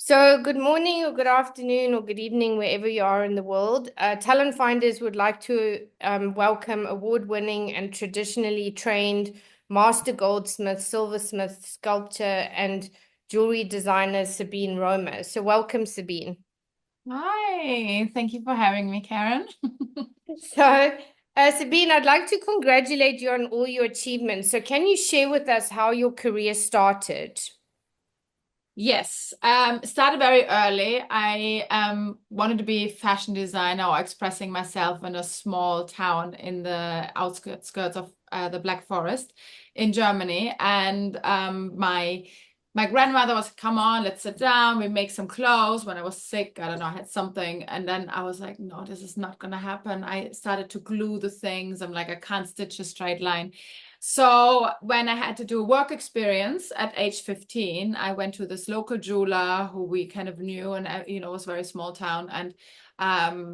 So, good morning, or good afternoon, or good evening, wherever you are in the world. Talent Finders would like to welcome award-winning and traditionally trained master goldsmith, silversmith, sculptor, and jewelry designer Sabine Roemer. So, welcome, Sabine. Hi, thank you for having me, Karen. So, Sabine, I'd like to congratulate you on all your achievements. So, can you share with us how your career started? Yes, started very early. I wanted to be a fashion designer or expressing myself in a small town in the outskirts of the Black Forest in Germany. And my grandmother was, come on, let's sit down. We make some clothes. When I was sick, I don't know, I had something. And then I was like, no, this is not going to happen. I started to glue the things. I'm like, I can't stitch a straight line. So when I had to do a work experience at age 15, I went to this local jeweler who we kind of knew, and it was a very small town. And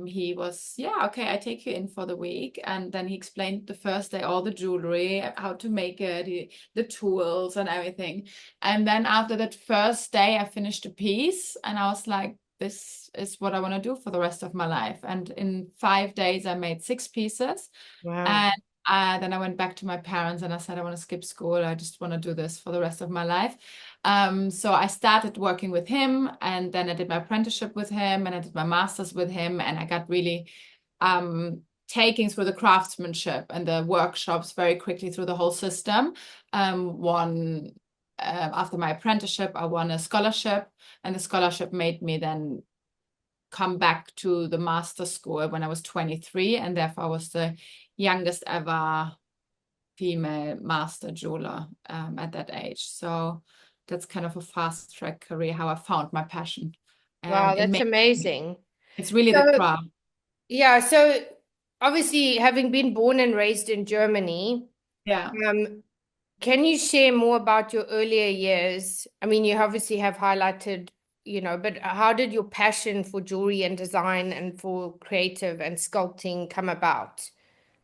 he was, yeah, okay, I take you in for the week. And then he explained the first day all the jewelry, how to make it, the tools and everything. And then after that first day, I finished a piece, and I was like, this is what I want to do for the rest of my life. And in 5 days, I made 6 pieces. Wow. And then I went back to my parents and I said, I want to skip school. I just want to do this for the rest of my life. So I started working with him, and then I did my apprenticeship with him, and I did my master's with him, and I got really taking through the craftsmanship and the workshops very quickly through the whole system. One After my apprenticeship, I won a scholarship, and the scholarship made me then come back to the master school when I was 23, and therefore I was the youngest ever female master jeweler at that age. So that's kind of a fast track career, how I found my passion. Wow, It that's makes amazing. it's really the So, craft. yeah, so obviously, having been born and raised in Germany, Yeah. um, can you share more about your earlier years? I mean, you obviously have highlighted, but how did your passion for jewelry and design and for creative and sculpting come about?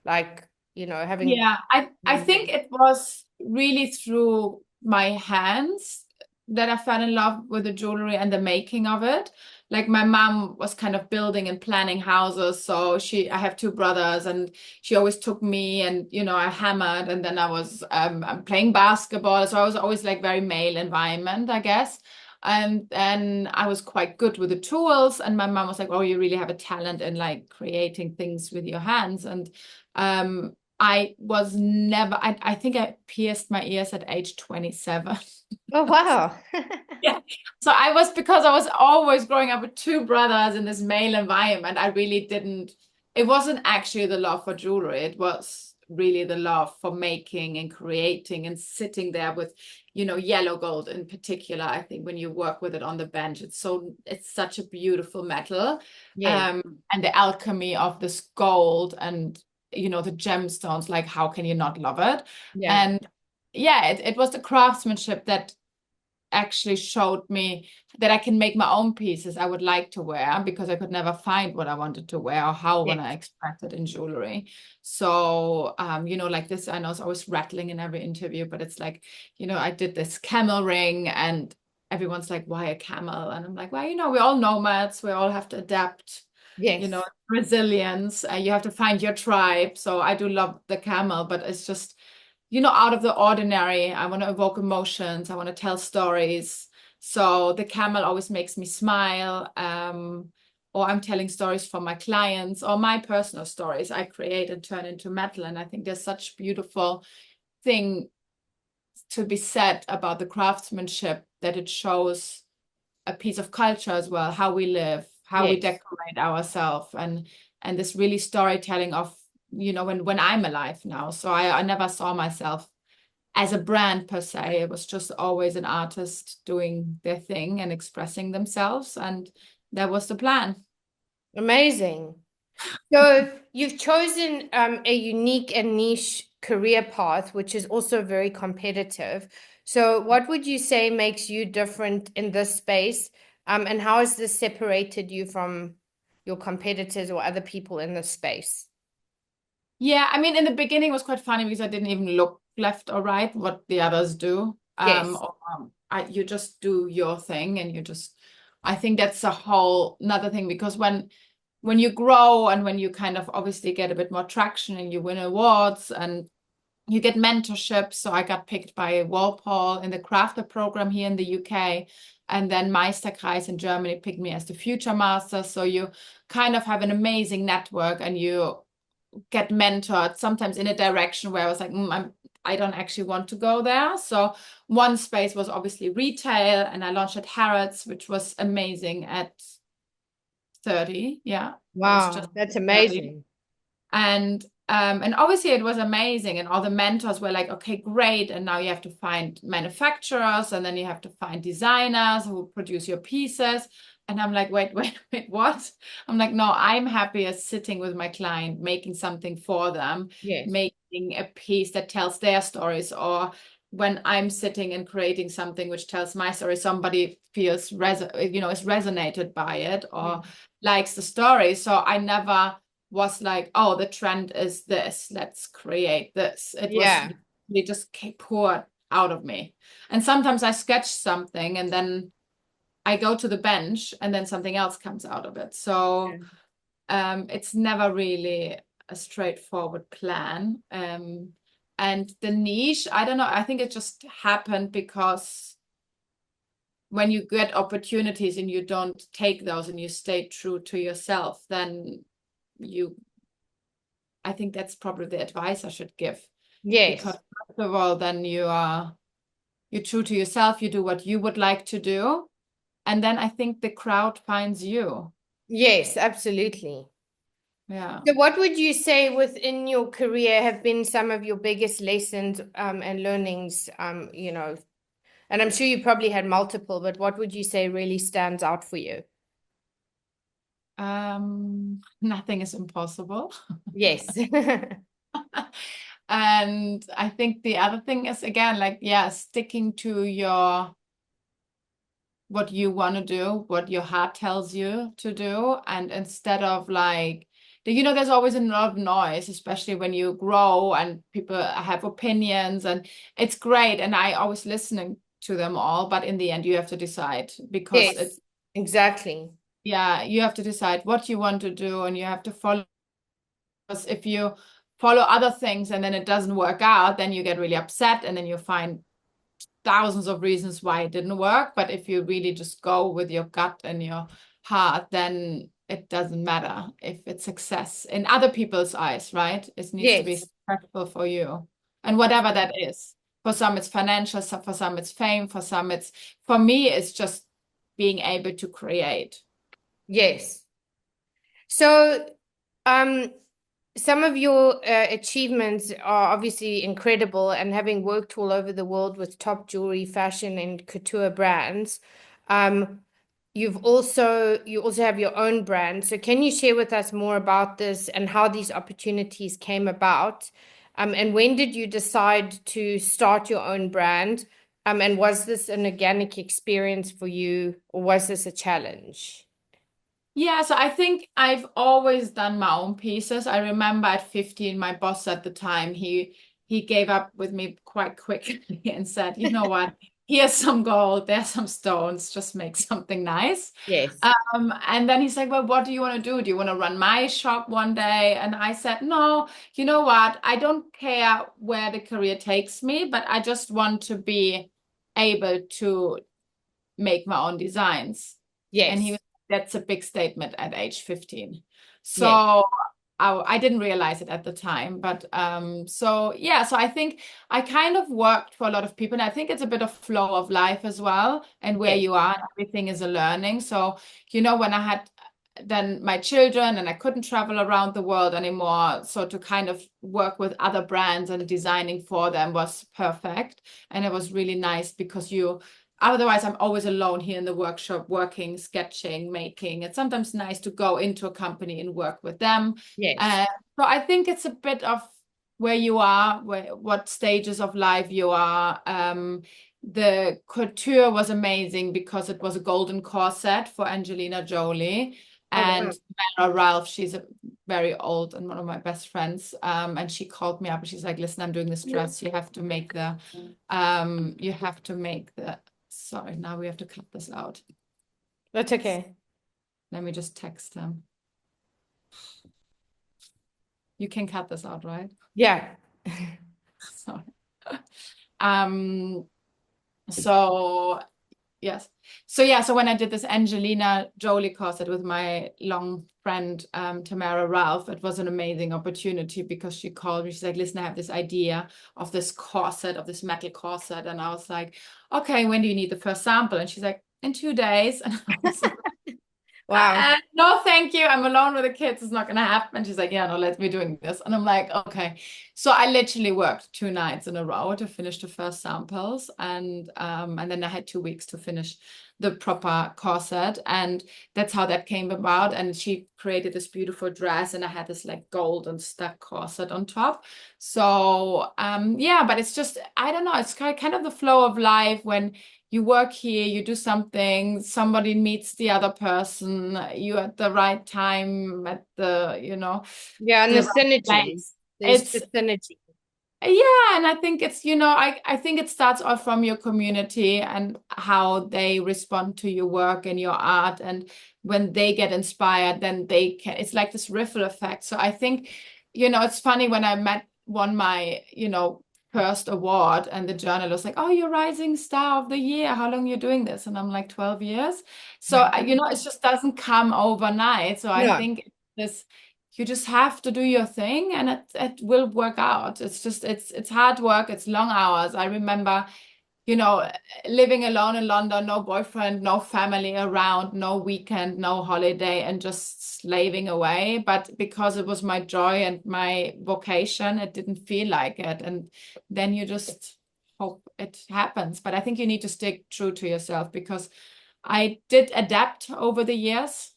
Like, having Yeah, I been think there. it was really through my hands that I fell in love with the jewelry and the making of it. Like my mom was kind of building and planning houses, so I have two brothers, and she always took me, and I hammered, and then I was I'm playing basketball, so I was always like very male environment, I guess. And then I was quite good with the tools, and my mom was like, "Oh, you really have a talent in like creating things with your hands." And I was never, I think I pierced my ears at age 27. Oh, wow. Yeah. So because I was always growing up with two brothers in this male environment, I really didn't, it wasn't actually the love for jewelry. It was really the love for making and creating and sitting there with, yellow gold in particular. I think when you work with it on the bench, it's such a beautiful metal. Yes, And the alchemy of this gold and, the gemstones, like how can you not love it? yeah, And yeah, it was the craftsmanship that actually showed me that I can make my own pieces I would like to wear, because I could never find what I wanted to wear or how I want yes, to express it in jewelry. So, like this, I know it's always rattling in every interview, but it's like, I did this camel ring, and everyone's like, why a camel? And I'm like, well, we're all nomads. We all have to adapt, yes, resilience. You have to find your tribe. So I do love the camel, but it's just, out of the ordinary. I want to evoke emotions. I want to tell stories. So the camel always makes me smile. Or I'm telling stories for my clients, or my personal stories I create and turn into metal. And I think there's such beautiful thing to be said about the craftsmanship, that it shows a piece of culture as well, how we live, how we yes. decorate ourselves, and this really storytelling of, when I'm alive now. So I never saw myself as a brand per se. It was just always an artist doing their thing and expressing themselves, and that was the plan. Amazing. So you've chosen a unique and niche career path, which is also very competitive. So what would you say makes you different in this space? And how has this separated you from your competitors or other people in this space? Yeah, I mean, in the beginning it was quite funny because I didn't even look left or right what the others do. Yes. You just do your thing, and you just I think that's a whole another thing because when you grow and when you kind of obviously get a bit more traction and you win awards and you get mentorship. So I got picked by Walpole in the crafter program here in the UK. And then Meisterkreis in Germany picked me as the future master. So you kind of have an amazing network and you get mentored sometimes in a direction where I was like, I don't actually want to go there. So one space was obviously retail, and I launched at Harrods, which was amazing at 30. Yeah, I was just Wow, that's 30. amazing. And obviously it was amazing, and all the mentors were like, okay, great, and now you have to find manufacturers, and then you have to find designers who produce your pieces. And I'm like, wait, what? I'm like, no, I'm happier sitting with my client, making something for them, Yes. making a piece that tells their stories, or when I'm sitting and creating something which tells my story, somebody feels is resonated by it or likes the story. So I never was like, oh, the trend is this, let's create this. It was Yeah. really just poured out of me. And sometimes I sketch something and then I go to the bench and then something else comes out of it. So it's never really a straightforward plan. And the niche, I don't know, I think it just happened because when you get opportunities and you don't take those and you stay true to yourself, then you I think that's probably the advice I should give. Because Yes. first of all, then you're true to yourself, you do what you would like to do. And then I think the crowd finds you. Yes, absolutely. Yeah. So, what would you say within your career have been some of your biggest lessons and learnings? And I'm sure you probably had multiple, but what would you say really stands out for you? Nothing is impossible. Yes. And I think the other thing is again, like, yeah, sticking to your what you want to do, what your heart tells you to do. And instead of like, there's always a lot of noise, especially when you grow and people have opinions, and it's great. And I always listening to them all, but in the end, you have to decide because Yes, it's, exactly. yeah, you have to decide what you want to do and you have to follow. Because if you follow other things and then it doesn't work out, then you get really upset and then you find thousands of reasons why it didn't work. But if you really just go with your gut and your heart, then it doesn't matter if it's success in other people's eyes, right? It needs to be Yes, successful for you. And whatever that is. For some, it's financial, for some, it's fame, for me, it's just being able to create. yes. So, um, some of your achievements are obviously incredible, and having worked all over the world with top jewelry, fashion, and couture brands, um, you also have your own brand. So can you share with us more about this and how these opportunities came about? And when did you decide to start your own brand? And was this an organic experience for you, or was this a challenge? Yeah, so I think I've always done my own pieces. I remember at 15, my boss at the time, he gave up with me quite quickly and said, you know what, here's some gold, there's some stones, just make something nice. Yes. And then he's like, well, what do you want to do? Do you want to run my shop one day? And I said, no, you know what? I don't care where the career takes me, but I just want to be able to make my own designs. And he Yes. was, that's a big statement at age 15. Yes. So I didn't realize it at the time. But so yeah, so I think I kind of worked for a lot of people. And I think it's a bit of flow of life as well, and where Yes. you are, everything is a learning. So, when I had then my children and I couldn't travel around the world anymore. So to kind of work with other brands and designing for them was perfect. And it was really nice because otherwise, I'm always alone here in the workshop, working, sketching, making. It's sometimes nice to go into a company and work with them. Yes. Uh, so I think it's a bit of where you are, what stages of life you are. The couture was amazing because it was a golden corset for Angelina Jolie. Oh, wow. And Mara Ralph, she's a very old and one of my best friends. And she called me up and she's like, listen, I'm doing this dress. You have to make the Sorry, now we have to cut this out. That's okay. Let me just text him. You can cut this out, right? Yeah. Sorry. Um, so yes. So yeah, so when I did this Angelina Jolie corset with my long friend Tamara Ralph, it was an amazing opportunity because she called me. She's like, listen, I have this idea of this corset, of this metal corset. And I was like, okay, when do you need the first sample? And she's like, in 2 days. And I was like, Wow. no, thank you. I'm alone with the kids. It's not going to happen. She's like, yeah, no, let's be doing this. And I'm like, okay. So I literally worked 2 nights in a row to finish the first samples. And then I had 2 weeks to finish the proper corset. And that's how that came about. And she created this beautiful dress, and I had this like golden stuck corset on top. So yeah, but it's just, I don't know, it's kind of the flow of life when you work here, you do something, somebody meets the other person, you at the right time, at Yeah, and the the right synergy. place. There's It's the synergy. yeah, and I think it's, I think it starts off from your community and how they respond to your work and your art. And when they get inspired, then they can, it's like this ripple effect. So I think, it's funny when I won my, first award, and the journal was like, oh, you're rising star of the year. How long are you doing this? And I'm like, 12 years. So, it just doesn't come overnight. So I No. think this you just have to do your thing, and it will work out. It's hard work, it's long hours. I remember, you know living alone in London, no boyfriend, no family around, no weekend, no holiday, and just slaving away. But because it was my joy and my vocation, it didn't feel like it. And then you just hope it happens. But I think you need to stick true to yourself, because I did adapt over the years,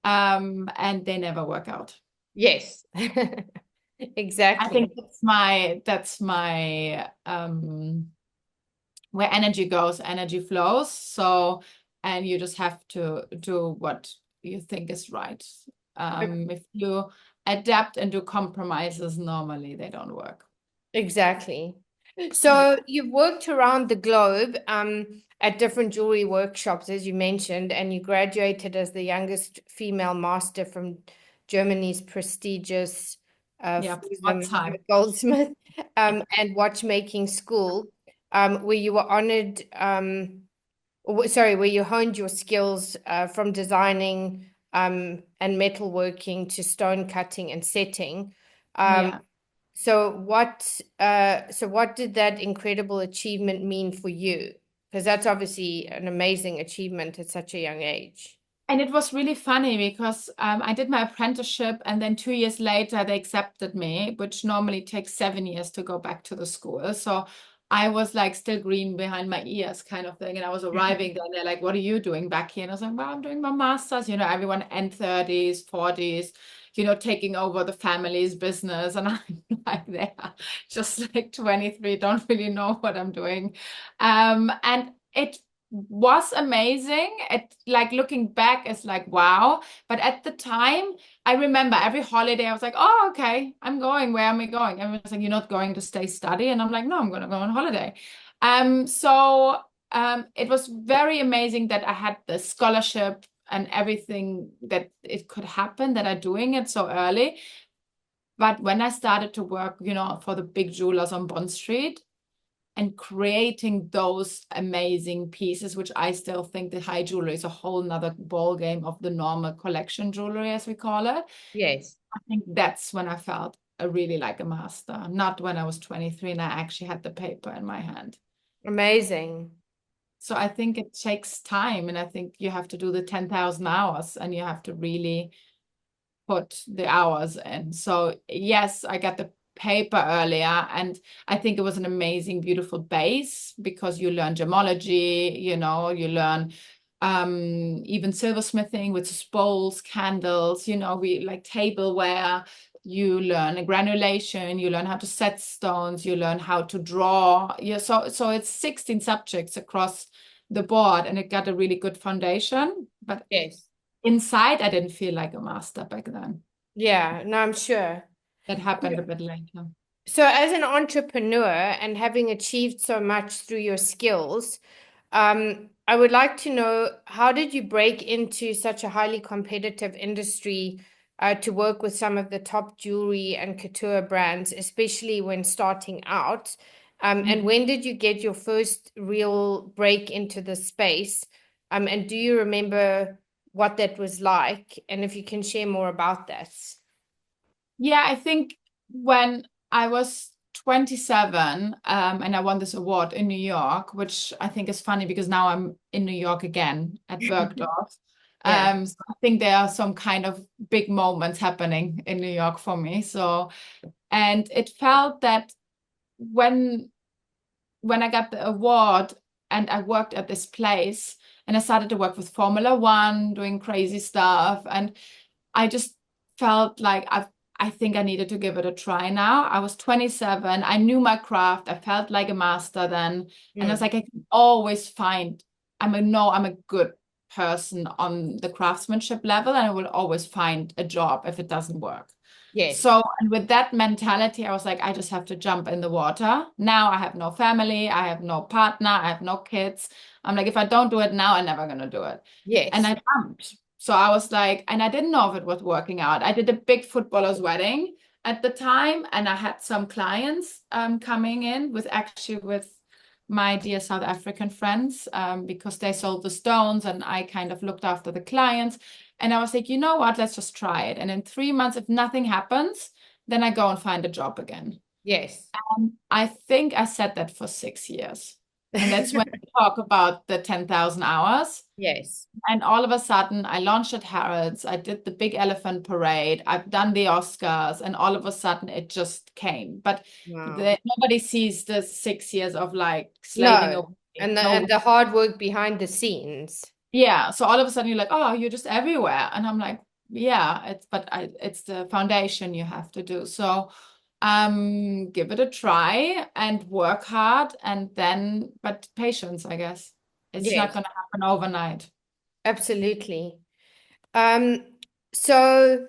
and they never work out. Yes. I think Exactly. that's my where energy goes, energy flows. So, and you just have to do what you think is right. If you adapt and do compromises, normally they don't work. Exactly. Yeah. So you've worked around the globe at different jewelry workshops, as you mentioned, and you graduated as the youngest female master from Germany's prestigious Yeah. What Fusen time? Goldsmith and watchmaking school, where you were honored, sorry, where you honed your skills from designing and metalworking to stone cutting and setting. Um, Yeah. so what did that incredible achievement mean for you? Because that's obviously an amazing achievement at such a young age. And it was really funny because I did my apprenticeship, and then 2 years later they accepted me, which normally takes 7 years to go back to the school. So I was like still green behind my ears kind of thing. And I was arriving there, and they're like, what are you doing back here? And I was like, well, I'm doing my master's, everyone in 30s, 40s, taking over the family's business. And I'm like there, just like 23, don't really know what I'm doing. And it was amazing. It, like, looking back, is like wow. But at the time, I remember every holiday I was like, oh, okay, I'm going. Where am I going? Everyone's like, you're not going to stay study. And I'm like, no, I'm gonna go on holiday. It was very amazing that I had the scholarship and everything that it could happen, that I'm doing it so early. But when I started to work, for the big jewelers on Bond Street, and creating those amazing pieces, which I still think the high jewelry is a whole nother ball game of the normal collection jewelry, as we call it. Yes. I think that's when I felt really like a master, not when I was 23 and I actually had the paper in my hand. Amazing. So I think it takes time, and I think you have to do the 10,000 hours, and you have to really put the hours in. So yes, I got the paper earlier, and I think it was an amazing, beautiful base, because you learn gemology, you learn even silversmithing with spools, candles, we like tableware. You learn a granulation, you learn how to set stones, you learn how to draw. Yeah, so it's 16 subjects across the board, and it got a really good foundation. But Yes. inside, I didn't feel like a master back then. Yeah, no, I'm sure. That happened a bit later. So, as an entrepreneur and having achieved so much through your skills, I would like to know, how did you break into such a highly competitive industry to work with some of the top jewelry and couture brands, especially when starting out? And when did you get your first real break into the space? And do you remember what that was like? And if you can share more about that. Yeah, I think when I was 27, and I won this award in New York, which I think is funny because now I'm in New York again at Bergdorf. Yeah. So I think there are some kind of big moments happening in New York for me. So, and it felt that when I got the award and I worked at this place and I started to work with Formula One, doing crazy stuff, and I just felt like I think I needed to give it a try now. I was 27. I knew my craft. I felt like a master then. And I was Mm. like, I can always find, I'm a good person on the craftsmanship level, and I will always find a job if it doesn't work. Yes. So, and with that mentality, I was like, I just have to jump in the water. Now I have no family, I have no partner, I have no kids. I'm like, if I don't do it now, I'm never gonna do it. And Yes. I jumped. So I was like, and I didn't know if it was working out. I did a big footballer's wedding at the time, and I had some clients coming in with my dear South African friends because they sold the stones, and I kind of looked after the clients. And I was like, you know what? Let's just try it. And in 3 months, if nothing happens, then I go and find a job again. Yes. I think I said that for 6 years. And that's when we talk about the 10,000 hours. Yes. And all of a sudden, I launched at Harrods. I did the big elephant parade. I've done the Oscars. And all of a sudden, it just came. But Wow. nobody sees the 6 years of like slaving No. away. And No. the hard work behind the scenes. Yeah. So all of a sudden, you're like, oh, you're just everywhere. And I'm like, yeah, it's the foundation you have to do. So give it a try and work hard, and then, but patience, I guess. It's not Yes, going to happen overnight. absolutely. Um, so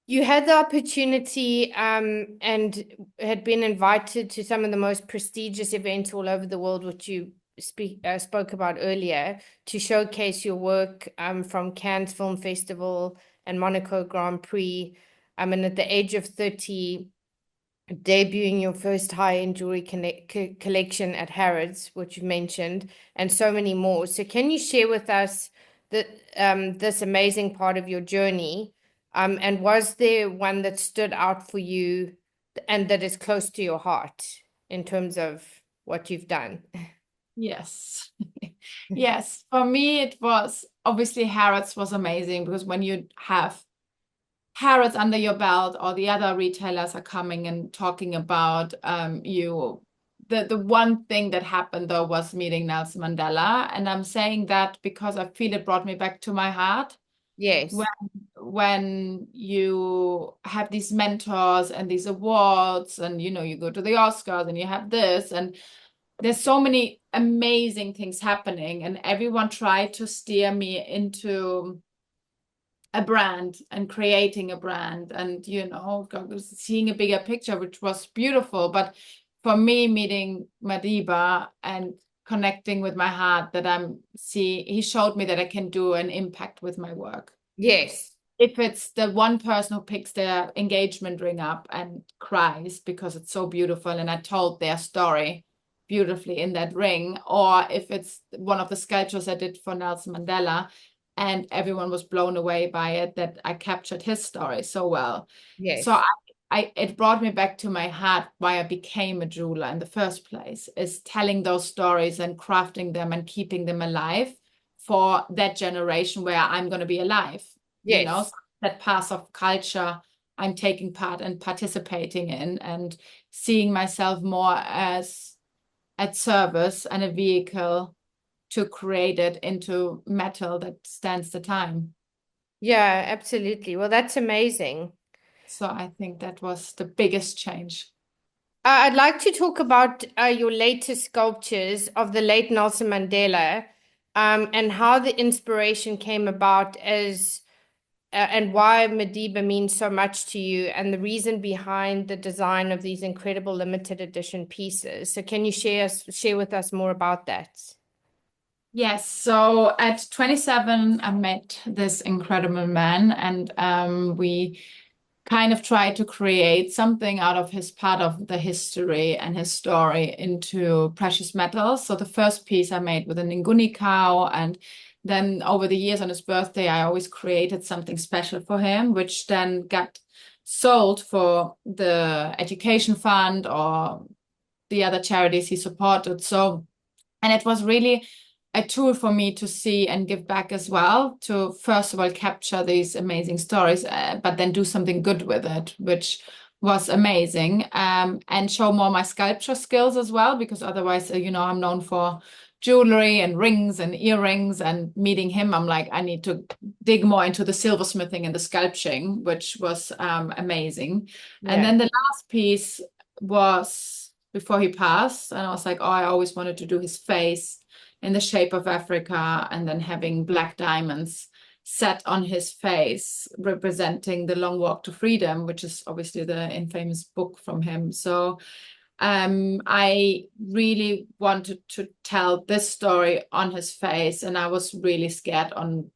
you had the opportunity and had been invited to some of the most prestigious events all over the world, which you spoke about earlier, to showcase your work from Cannes Film Festival and Monaco Grand Prix. And at the age of 30, debuting your first high-end jewelry collection at Harrods, which you mentioned, and so many more. So can you share with us that this amazing part of your journey? And was there one that stood out for you and that is close to your heart in terms of what you've done? Yes. Yes. For me, it was obviously Harrods was amazing because when you have Harrods under your belt, or the other retailers are coming and talking about you. The one thing that happened though was meeting Nelson Mandela. And I'm saying that because I feel it brought me back to my heart. When Yes, when you have these mentors and these awards, and you go to the Oscars and you have this, and there's so many amazing things happening, and everyone tried to steer me into a brand and creating a brand, and seeing a bigger picture, which was beautiful. But for me, meeting Madiba and connecting with my heart, that he showed me that I can do an impact with my work. yes, If it's the one person who picks their engagement ring up and cries because it's so beautiful and I told their story beautifully in that ring, or if it's one of the sculptures I did for Nelson Mandela and everyone was blown away by it, that I captured his story so well. So yes, it brought me back to my heart why I became a jeweler in the first place, is telling those stories and crafting them and keeping them alive for that generation where I'm going to be alive, yes, so that path of culture I'm taking part and participating in, and seeing myself more as at service and a vehicle to create it into metal that stands the time. yeah, absolutely. Well, that's amazing. So I think that was the biggest change. I'd like to talk about your latest sculptures of the late Nelson Mandela, and how the inspiration came about and why Madiba means so much to you, and the reason behind the design of these incredible limited edition pieces. So can you share with us more about that? Yes, so at 27, I met this incredible man, and we kind of tried to create something out of his part of the history and his story into precious metals. So the first piece I made with a Nguni cow, and then over the years on his birthday, I always created something special for him, which then got sold for the education fund or the other charities he supported. So, and it was really a tool for me to see and give back as well, to first of all capture these amazing stories, but then do something good with it, which was amazing, and show more my sculpture skills as well, because otherwise, I'm known for jewelry and rings and earrings, and meeting him, I'm like, I need to dig more into the silversmithing and the sculpting, which was amazing. And Yeah. then the last piece was before he passed, and I was like, oh, I always wanted to do his face in the shape of Africa, and then having black diamonds set on his face, representing the long walk to freedom, which is obviously the infamous book from him. So I really wanted to tell this story on his face, and I was really scared on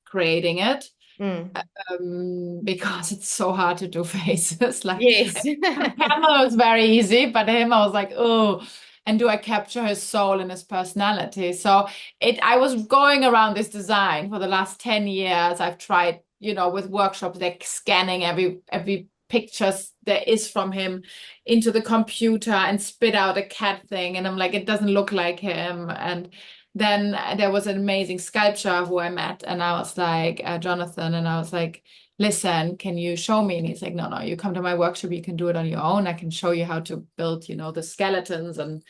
creating it, Mm. because it's so hard to do faces. Like Yes. camera was very easy, but him, I was like, oh, and do I capture his soul and his personality? So I was going around this design for the last 10 years. I've tried, with workshops, like scanning every pictures there is from him into the computer and spit out a cat thing. And I'm like, it doesn't look like him. And then there was an amazing sculptor who I met, and I was like, Jonathan, and I was like, listen, can you show me? And he's like, no, you come to my workshop, you can do it on your own. I can show you how to build, the skeletons and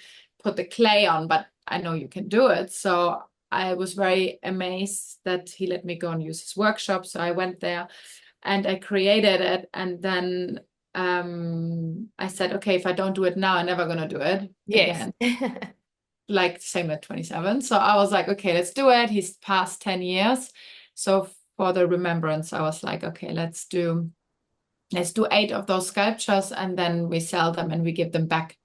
put the clay on, but I know you can do it. So I was very amazed that he let me go and use his workshop. So I went there and I created it. And then I said, okay, if I don't do it now, I'm never going to do it Yes. again. Like same at 27. So I was like, okay, let's do it. He's passed 10 years. So for the remembrance, I was like, okay, let's do 8 of those sculptures, and then we sell them and we give them back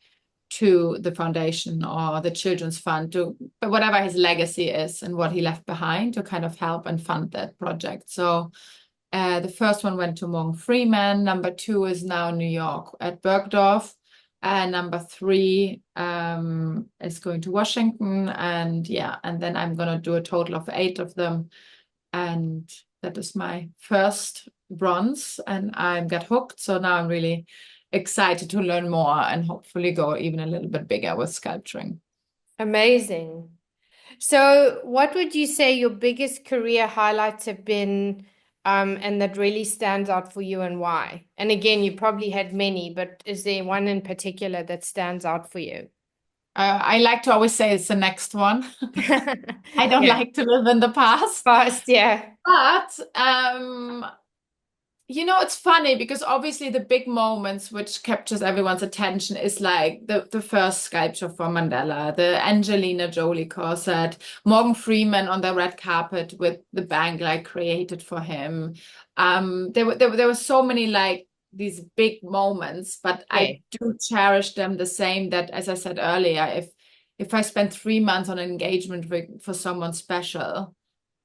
to the foundation or the children's fund, to whatever his legacy is and what he left behind, to kind of help and fund that project. So the first one went to Morgan Freeman. Number 2 is now in New York at Bergdorf. And number 3 is going to Washington. And yeah, and then I'm going to do a total of 8 of them. And that is my first bronze. And I got hooked. So now I'm really excited to learn more and hopefully go even a little bit bigger with sculpturing. Amazing. So, what would you say your biggest career highlights have been, and that really stands out for you, and why? And again, you probably had many, but is there one in particular that stands out for you? I like to always say it's the next one. I don't Yeah, like to live in the past. fast, yeah. But it's funny because obviously the big moments which captures everyone's attention is like the first sculpture for Mandela, the Angelina Jolie corset, Morgan Freeman on the red carpet with the bangle I created for him. There were so many like these big moments, but Yeah. I do cherish them the same. That, as I said earlier, if I spend 3 months on an engagement for someone special,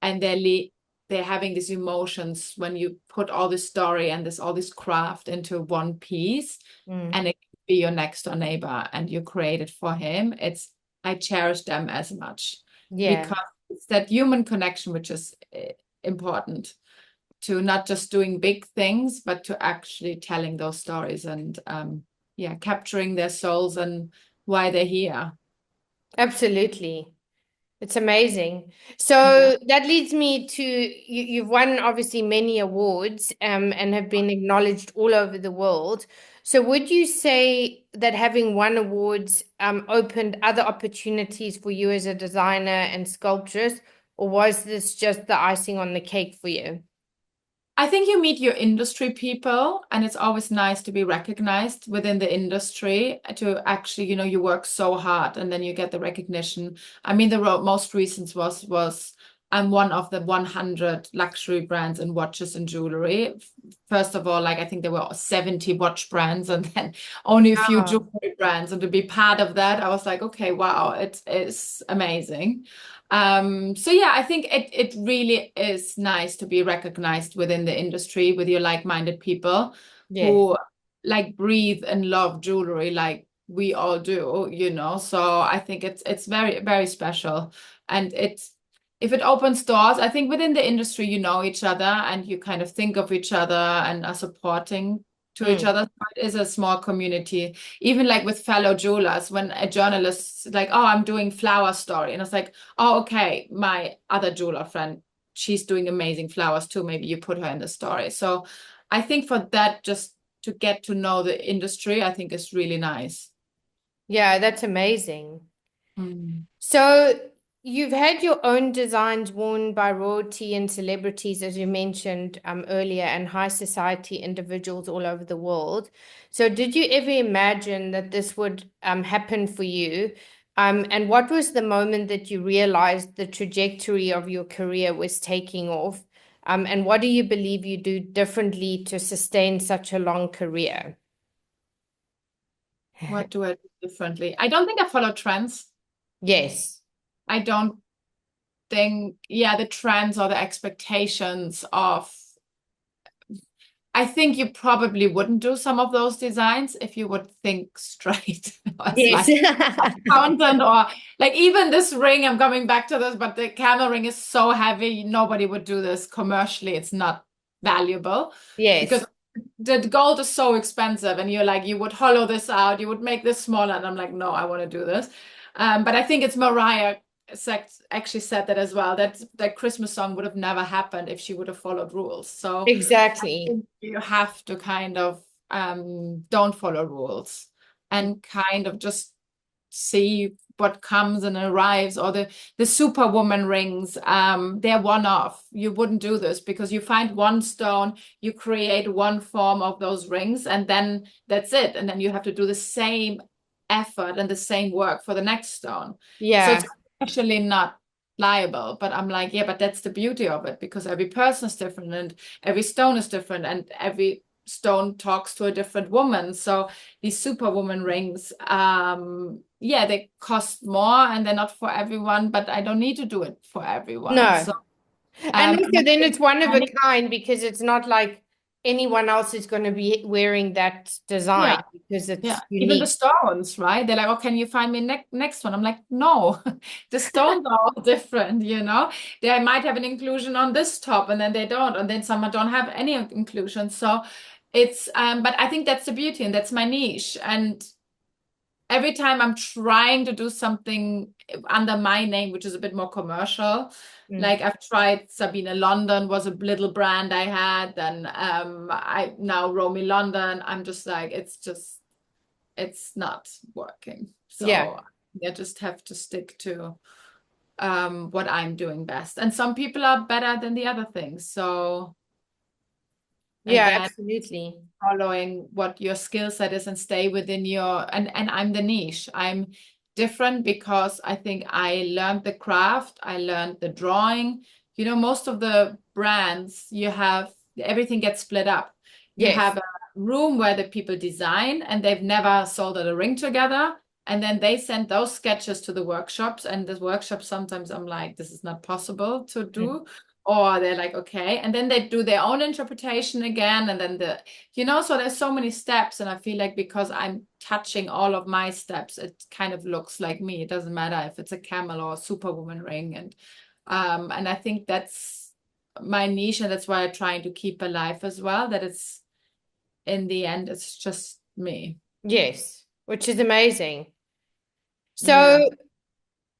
and they're having these emotions when you put all this story and all this craft into one piece, Mm. and it can be your next door neighbor and you create it for him. I cherish them as much, Yeah, because it's that human connection which is important, to not just doing big things, but to actually telling those stories and yeah, capturing their souls and why they're here. absolutely. It's amazing. Yeah. So that leads me to you've won obviously many awards, and have been acknowledged all over the world. So would you say that having won awards opened other opportunities for you as a designer and sculptress, or was this just the icing on the cake for you? I think you meet your industry people, and it's always nice to be recognized within the industry, to actually, you work so hard and then you get the recognition. I mean, the most recent was I'm one of the 100 luxury brands in watches and jewelry. First of all, like I think there were 70 watch brands and then only a few Wow. jewelry brands. And to be part of that, I was like, okay, wow, it is amazing. So yeah, I think it really is nice to be recognized within the industry with your like-minded people Yes. who like breathe and love jewelry like we all do, you know. So I think it's very, very special. And it's if it opens doors, I think within the industry you know each other and you kind of think of each other and are supporting to each Mm. other. So it is a small community even like with fellow jewelers, when a journalist is like, oh, I'm doing flower story. And it's like, oh, okay, my other jeweler friend, she's doing amazing flowers too. Maybe you put her in the story. So I think for that, just to get to know the industry, I think is really nice. Yeah, that's amazing. Mm. So you've had your own designs worn by royalty and celebrities, as you mentioned earlier, and high society individuals all over the world. So did you ever imagine that this would happen for you? And what was the moment that you realized the trajectory of your career was taking off? And what do you believe you do differently to sustain such a long career? What do I do differently? I don't think I follow trends. Yes. I don't think, yeah, the trends or the expectations of I think you probably wouldn't do some of those designs if you would think straight as Yes. like accountant or like even this ring, I'm coming back to this, but the camel ring is so heavy, nobody would do this commercially. It's not valuable because Yes. the gold is so expensive and you're like, you would hollow this out, you would make this smaller. And I'm like, no, I want to do this. But I think it's Mariah actually said that as well, that that Christmas song would have never happened if she would have followed rules. So I Exactly. think you have to kind of don't follow rules and kind of just see what comes and arrives, or the superwoman rings, they're one off. You wouldn't do this because you find one stone, you create one form of those rings, and then that's it, and then you have to do the same effort and the same work for the next stone. So Yeah. it's actually not liable, but I'm like, yeah, but that's the beauty of it, because every person is different and every stone is different and every stone talks to a different woman. So these superwoman rings, yeah, they cost more and they're not for everyone, but I don't need to do it for everyone. No. So And and I also then think it's one of a any, kind because it's not like anyone else is going to be wearing that design yeah, because yeah, it's even the unique. stones, right? They're like, oh, can you find me next one? I'm like, no, the stones are all different, you know. They might have an inclusion on this top and then they don't, and then some don't have any inclusion. So it's but I think that's the beauty and that's my niche. And every time I'm trying to do something under my name, which is a bit more commercial, Mm. like I've tried Sabine London was a little brand I had, and I now Romy London. I'm just like, it's not working. Yeah. So I just have to stick to what I'm doing best. And some people are better than the other things. So Yeah, again, absolutely. following what your skill set is and stay within your and I'm the niche. I'm different because I think I learned the craft, I learned the drawing. You know, most of the brands you have everything gets split up. You Yes. have a room where the people design and they've never solddered a ring together. And then they send those sketches to the workshops. And the workshops, sometimes I'm like, this is not possible to Mm. do, or they're like, okay, and then they do their own interpretation again, and then so there's so many steps, and I feel like because I'm touching all of my steps, it kind of looks like me. It doesn't matter if it's a camel or a superwoman ring, and I think that's my niche, and that's why I'm trying to keep alive as well, that it's in the end it's just me. Yes, which is amazing. So Yeah.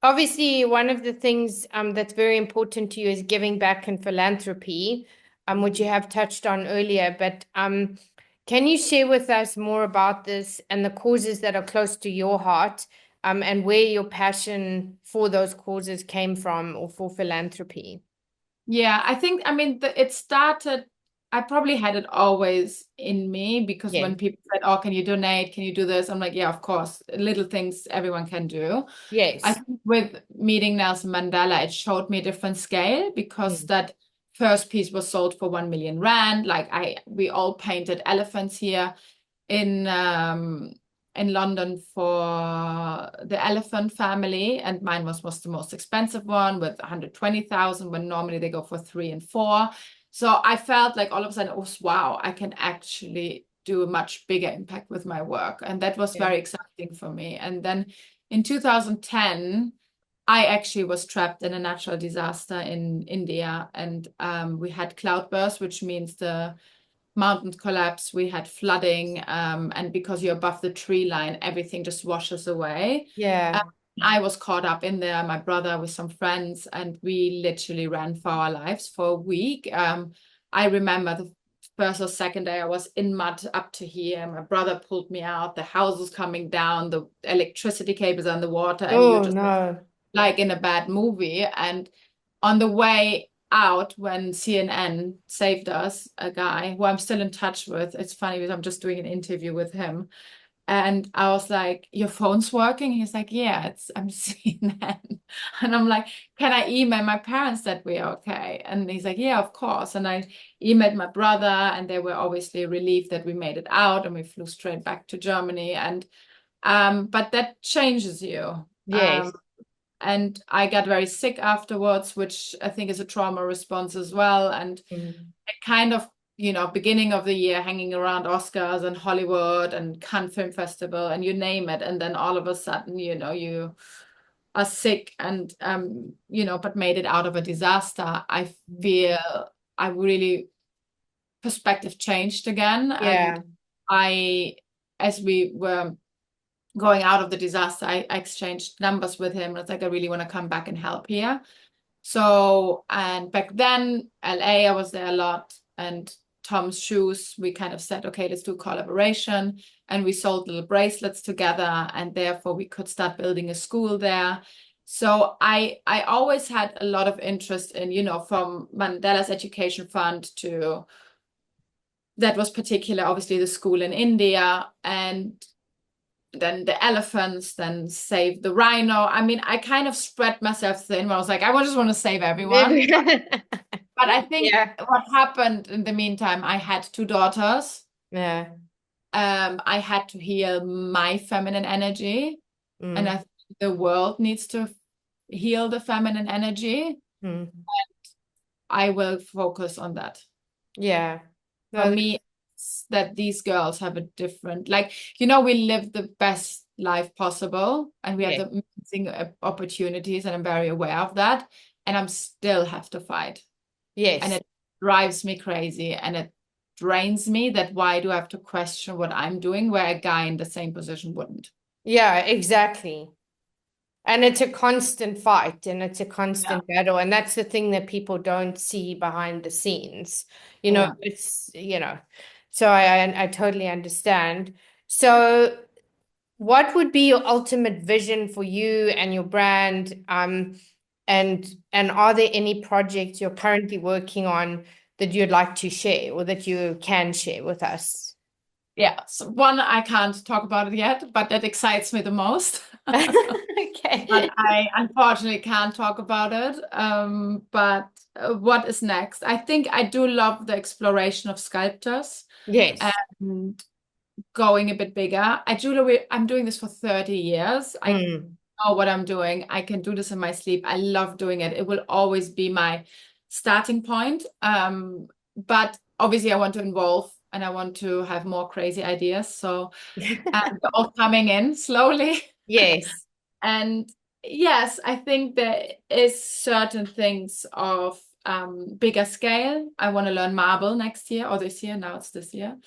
obviously, one of the things that's very important to you is giving back and philanthropy, which you have touched on earlier. But can you share with us more about this and the causes that are close to your heart, and where your passion for those causes came from or for philanthropy? Yeah, I think, I mean, it started, I probably had it always in me, because Yeah. when people said, oh, can you donate? Can you do this? I'm like, yeah, of course. Little things everyone can do. I Yes. think with meeting Nelson Mandela, it showed me a different scale, because Mm. that first piece was sold for 1 million rand. Like we all painted elephants here in in London for the elephant family, and mine was the most expensive one with 120,000 when normally they go for 3 and 4. So I felt like all of a sudden, oh wow, I can actually do a much bigger impact with my work, and that was Yeah. very exciting for me. And then in 2010, I actually was trapped in a natural disaster in India, and we had cloudburst, which means the mountains collapse. We had flooding, and because you're above the tree line, everything just washes away. Um, Yeah. I was caught up in there, my brother with some friends, and we literally ran for our lives for a week. I remember the first or second day I was in mud up to here. My brother pulled me out. The house was coming down. The electricity cables underwater, and you're Oh just no. like in a bad movie. And on the way out, when CNN saved us, a guy who I'm still in touch with, it's funny because I'm just doing an interview with him. And I was like, "Your phone's working?" He's like, "Yeah, I'm CNN." And I'm like, "Can I email my parents that we're okay?" And he's like, "Yeah, of course." And I emailed my brother, and they were obviously relieved that we made it out, and we flew straight back to Germany. And but that changes you. Yes. And I got very sick afterwards, which I think is a trauma response as well. And Mm. it kind of, beginning of the year, hanging around Oscars and Hollywood and Cannes Film Festival and you name it. And then all of a sudden, you are sick and, but made it out of a disaster. I feel I really perspective changed again. And Yeah. I, as we were going out of the disaster, I exchanged numbers with him. It's like, I really want to come back and help here. So, and back then, LA, I was there a lot. And Tom's shoes, we kind of said, okay, let's do collaboration. And we sold little bracelets together. And therefore, we could start building a school there. So I always had a lot of interest in, from Mandela's Education Fund to that was particular, obviously, the school in India. And then the elephants, then save the rhino. I mean, I kind of spread myself thin. I was like, I just want to save everyone. But I think Yeah. what happened in the meantime, I had two daughters. Yeah. I had to heal my feminine energy, and I Mm. think the world needs to heal the feminine energy. Mm. I will focus on that. Yeah. For No, me, it's that these girls have a different, like, we live the best life possible and we have yeah. the amazing opportunities, and I'm very aware of that. And I'm still have to fight. And Yes. it drives me crazy and it drains me that why do I have to question what I'm doing where a guy in the same position wouldn't? Yeah, exactly. And it's a constant fight and it's a Yeah. constant battle. And that's the thing that people don't see behind the scenes. Yeah. So I totally understand. So what would be your ultimate vision for you and your brand? And are there any projects you're currently working on that you'd like to share or that you can share with us? Yeah. So one, I can't talk about it yet, but that excites me the most. But Okay. I unfortunately can't talk about it. But what is next? I think I do love the exploration of sculptors Yes. and going a bit bigger. I'm doing this for 30 years. I Mm. know what I'm doing. I can do this in my sleep. I love doing it. It will always be my starting point. But obviously I want to involve and I want to have more crazy ideas. So they're all coming in slowly. Yes. And yes, I think there is certain things of bigger scale. I want to learn marble next year or this year. Now it's this year.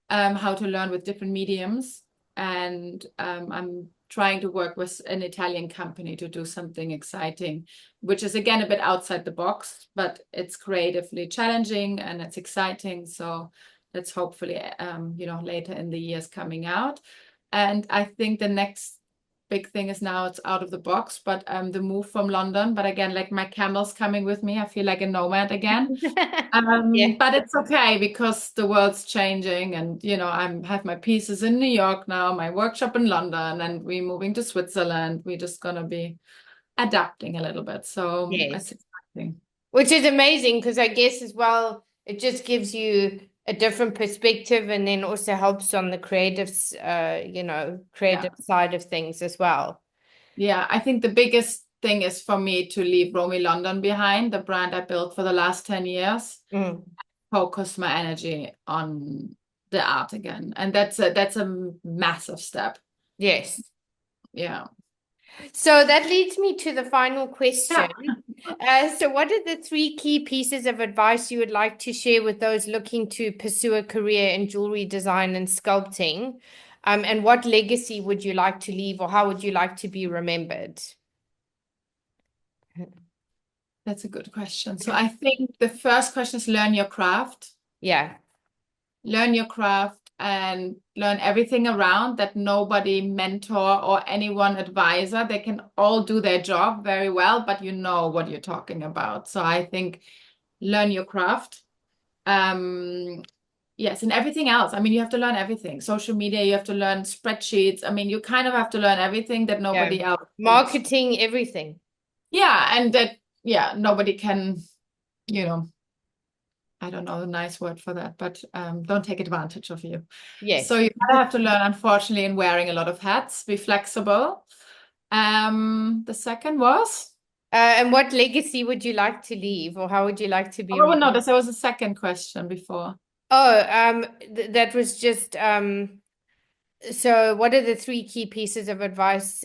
How to learn with different mediums. And I'm trying to work with an Italian company to do something exciting, which is again a bit outside the box, but it's creatively challenging and it's exciting. So that's hopefully, later in the years coming out. And I think the next big thing is now it's out of the box, but the move from London. But again, like my camel's coming with me. I feel like a nomad again. Yeah. But it's okay because the world's changing, and I'm have my pieces in New York now, my workshop in London, and we're moving to Switzerland. We're just gonna be adapting a little bit. So it's Yes. exciting. Which is amazing because I guess as well, it just gives you a different perspective, and then also helps on the creative, creative Yeah. side of things as well. Yeah, I think the biggest thing is for me to leave Romy London behind, the brand I built for the last 10 years, Mm. focus my energy on the art again. And that's a massive step. Yes. Yeah. So that leads me to the final question. Yeah. So, what are the three key pieces of advice you would like to share with those looking to pursue a career in jewelry design and sculpting? And what legacy would you like to leave, or how would you like to be remembered? That's a good question. So I think the first question is learn your craft. Yeah, Learn your craft and learn everything around that. Nobody mentor or anyone advisor, they can all do their job very well, but you know what you're talking about. So I think learn your craft. Yes, and everything else. I mean, you have to learn everything. Social media, you have to learn spreadsheets. I mean, you kind of have to learn everything that yeah. nobody else would. Marketing, everything. Yeah, and that, yeah, nobody can, you know, I don't know the nice word for that, but don't take advantage of you. So Yes. you kind of have to learn, unfortunately, in wearing a lot of hats, be flexible. The second was, And what legacy would you like to leave, or how would you like to be oh no, remembered? there was a second question before. Oh, that was just so what are the three key pieces of advice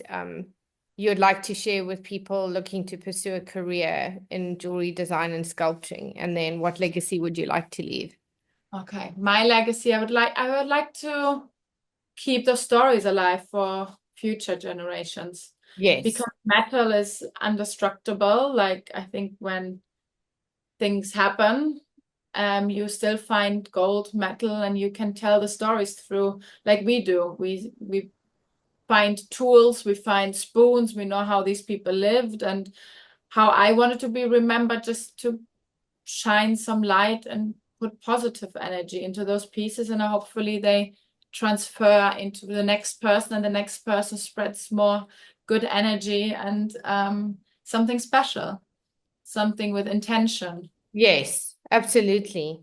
you'd like to share with people looking to pursue a career in jewelry design and sculpting? And then what legacy would you like to leave? Okay, my legacy, I would like to keep those stories alive for future generations Yes. because metal is indestructible. Like I think when things happen, you still find gold, metal, and you can tell the stories through, like we do. We find tools, we find spoons, we know how these people lived and how I wanted to be remembered, just to shine some light and put positive energy into those pieces, and hopefully they transfer into the next person, and the next person spreads more good energy and something special, something with intention. Yes, absolutely.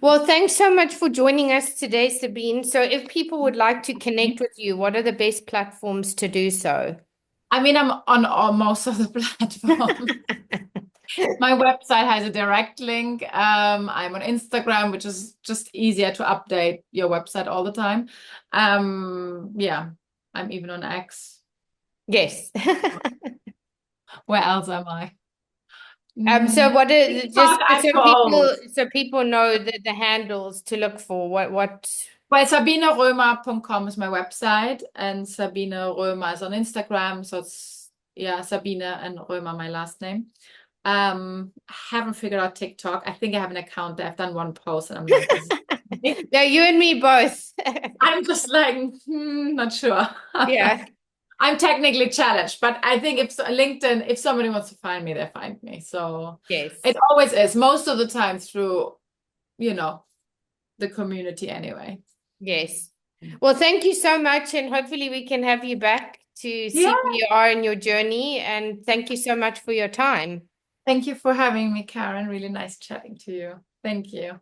Well, thanks so much for joining us today, Sabine. So, if people would like to connect with you, what are the best platforms to do so? I mean, I'm on most of the platforms. My website has a direct link. I'm on Instagram, which is just easier to update your website all the time. Yeah, I'm even on X. Yes. Where else am I? So what are TikTok, just I'm bold. so people know the handles to look for what Well, sabineroemer.com is my website, and Sabine Roemer is on Instagram. So it's, yeah, Sabine and Roemer, my last name. I haven't figured out TikTok. I think I have an account there. I've done one post and I'm like, is it? no, you and me both. I'm just like, not sure. Yeah. I'm technically challenged, but I think if LinkedIn, if somebody wants to find me, they find me. So Yes. it always is, most of the time through, you know, the community anyway. Yes. Well, thank you so much, and hopefully we can have you back to Yeah. see where you are in your journey. And thank you so much for your time. Thank you for having me, Karen. Really nice chatting to you. Thank you.